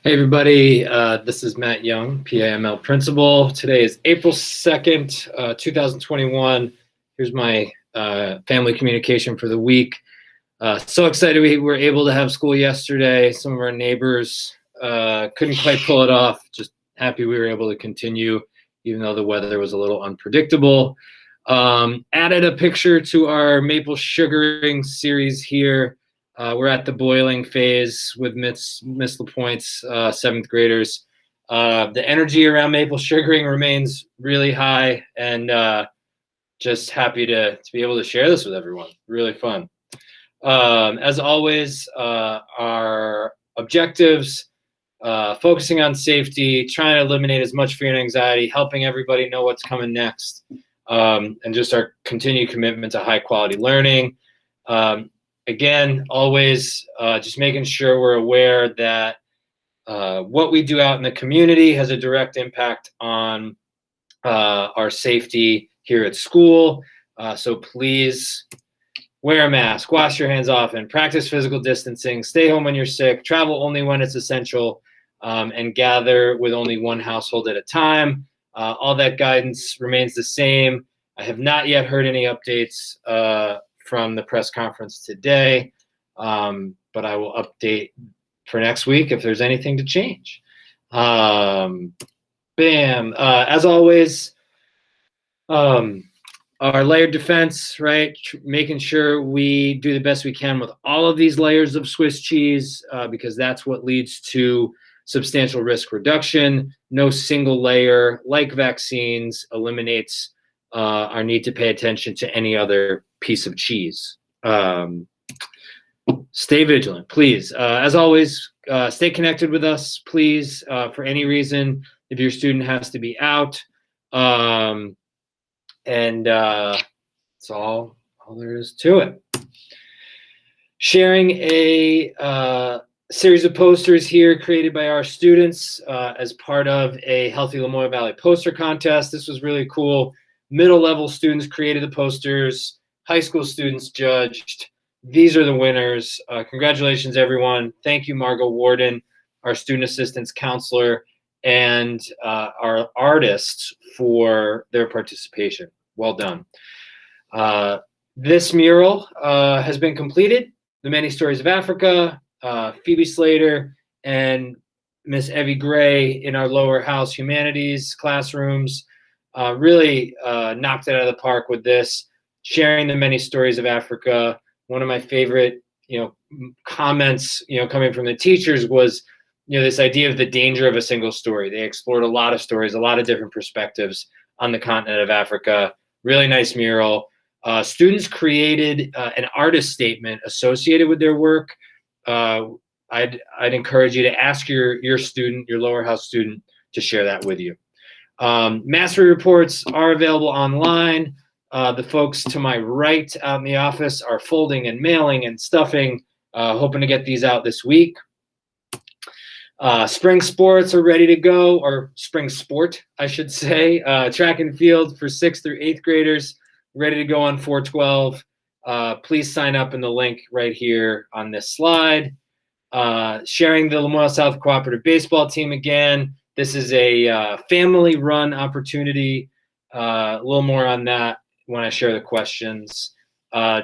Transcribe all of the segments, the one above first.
Hey everybody, this is Matt Young, PAML principal. Today is April 2nd, 2021. Here's my family communication for the week. So excited we were able to have school yesterday. Some of our neighbors couldn't quite pull it off. Just happy we were able to continue, even though the weather was a little unpredictable. Added a picture to our maple sugaring series here. We're at the boiling phase with Miss LaPointe's seventh graders. The energy around maple sugaring remains really high, and just happy to be able to share this with everyone. Really fun. As always, our objectives, focusing on safety, trying to eliminate as much fear and anxiety, helping everybody know what's coming next, and just our continued commitment to high quality learning. Again, always just making sure we're aware that what we do out in the community has a direct impact on our safety here at school. So please wear a mask, wash your hands often, practice physical distancing, stay home when you're sick, travel only when it's essential, and gather with only one household at a time. All that guidance remains the same. I have not yet heard any updates from the press conference today, but I will update for next week if there's anything to change. Bam. As always, our layered defense, right? Making sure we do the best we can with all of these layers of Swiss cheese, because that's what leads to substantial risk reduction. No single layer, like vaccines, eliminates our need to pay attention to any other piece of cheese. Stay vigilant, please. As always, stay connected with us, please, for any reason, if your student has to be out. And that's all there is to it. Sharing a series of posters here created by our students as part of a Healthy Lamoille Valley poster contest. This was really cool. Middle level students created the posters. High school students judged. These are the winners. Congratulations, everyone. Thank you, Margot Warden, our student assistance counselor, and our artists for their participation. Well done. This mural has been completed. The Many Stories of Africa, Phoebe Slater, and Miss Evie Gray in our lower house humanities classrooms really knocked it out of the park with this. Sharing the Many Stories of Africa. One of my favorite, comments, coming from the teachers was, this idea of the danger of a single story. They explored a lot of stories, a lot of different perspectives on the continent of Africa. Really nice mural. Students created an artist statement associated with their work. I'd encourage you to ask your student, your lower house student, to share that with you. Mastery reports are available online. The folks to my right out in the office are folding and mailing and stuffing, hoping to get these out this week. Spring sports are ready to go, or spring sport, I should say. Track and field for 6th through 8th graders, ready to go on 4/12. Please sign up in the link right here on this slide. Sharing the Lamoille South Cooperative Baseball team again. This is a family-run opportunity. A little more on that when I share the questions.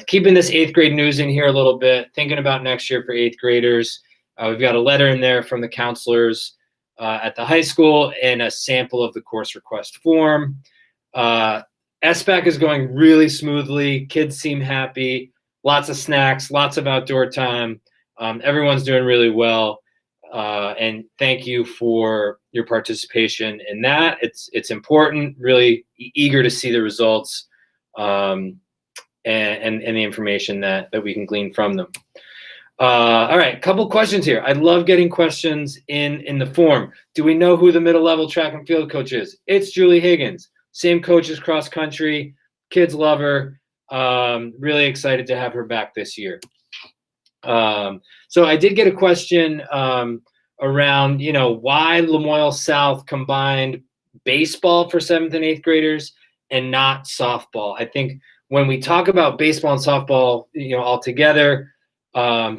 Keeping this 8th grade news in here a little bit, thinking about next year for 8th graders. We've got a letter in there from the counselors at the high school and a sample of the course request form. SBAC is going really smoothly. Kids seem happy. Lots of snacks, lots of outdoor time. Everyone's doing really well. And thank you for your participation in that. It's important, really eager to see the results and the information that we can glean from them. All right, a couple questions here. I love getting questions in the form. Do we know who the middle level track and field coach is? It's Julie Higgins, same coach as cross country. Kids love her. Really excited to have her back this year. So I did get a question around, why Lamoille South combined baseball for 7th and 8th graders and not softball. I think when we talk about baseball and softball, all together,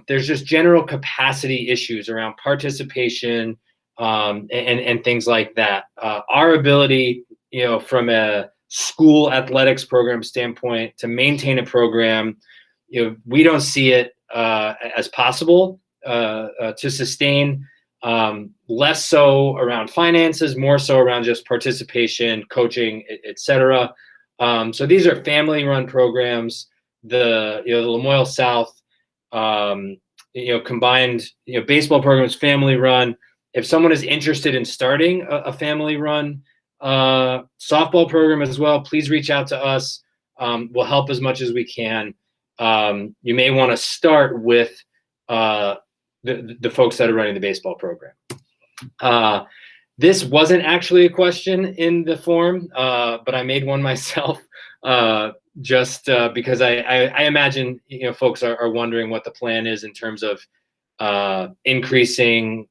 there's just general capacity issues around participation and things like that. Our ability, from a school athletics program standpoint, to maintain a program, we don't see it as possible to sustain. Less so around finances, more so around just participation, coaching, et cetera. So these are family-run programs. The Lamoille South, combined, baseball programs, family-run. If someone is interested in starting a family-run softball program as well, please reach out to us. We'll help as much as we can. You may want to start with the folks that are running the baseball program. This wasn't actually a question in the form, but I made one myself just because I imagine folks are wondering what the plan is in terms of increasing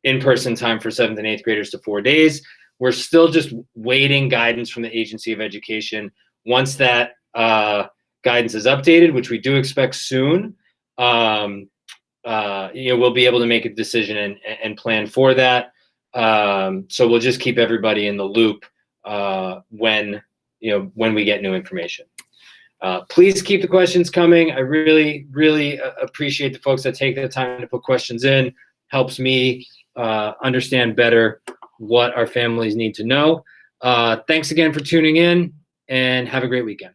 in-person time for 7th and 8th graders to 4 days. We're still just waiting guidance from the Agency of Education. Once that guidance is updated, which we do expect soon, we'll be able to make a decision and plan for that. So we'll just keep everybody in the loop when we get new information. Please keep the questions coming. I really, really appreciate the folks that take the time to put questions in. Helps me understand better what our families need to know. Thanks again for tuning in, and have a great weekend.